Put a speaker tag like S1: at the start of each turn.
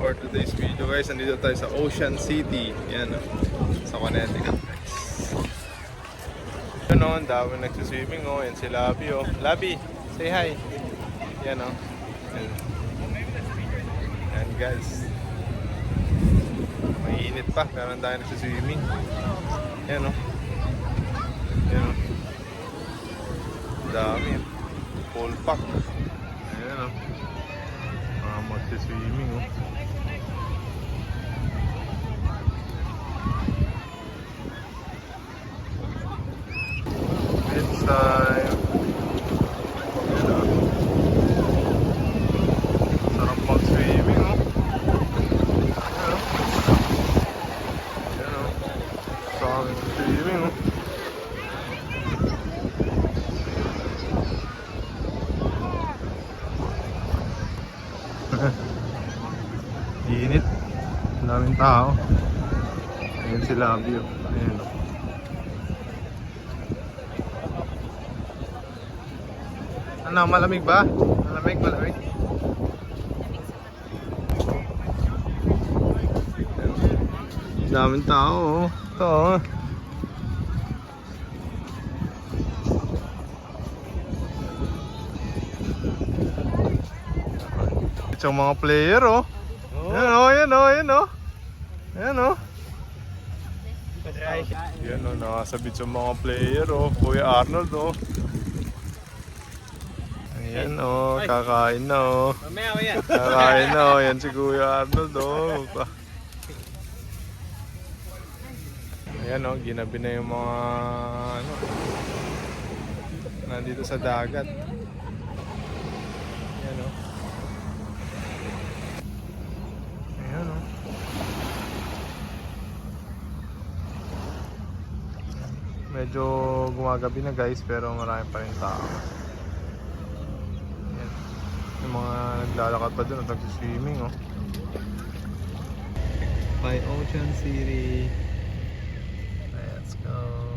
S1: for today's video guys. Nandito tayo sa Ocean City. Yan, sa Connecticut guys. Yan o, ang dami nagsiswimming o. Yan si Labi o. Labi, say hi. Yan o. Yan guys. Mainit pa, meron tayo nagsiswimming. Yan o. Yan o. Dami. Full pack. Ayan o. Mga magsiswimming o. It's time. Ayan o. Sarap mag-swimming o. Ayan o. Ayan o. Sarap mag-swimming o. Init. Ang daming tao. Ayan si Labi o. Ayan o. Ano, malamig ba? Malamig, malamig. Ang daming tao o. Ito o. Ito yung mga player o. Yan o, yan o, yan o. Yan o. Yan o, nakasabit yung mga player o. Kuya Arnold o. Ayan o, kakain na o. Kakain na o, yan si Kuya Arnold o. Ayan o, ginabi na yung mga ano, nandito sa dagat. Ayan o. Ayan o. Medyo gumagabi na guys, pero marami pa rin tao. Ayan. Yung mga naglalakad pa dun at nagsiswimming o. By Ocean City. Let's go.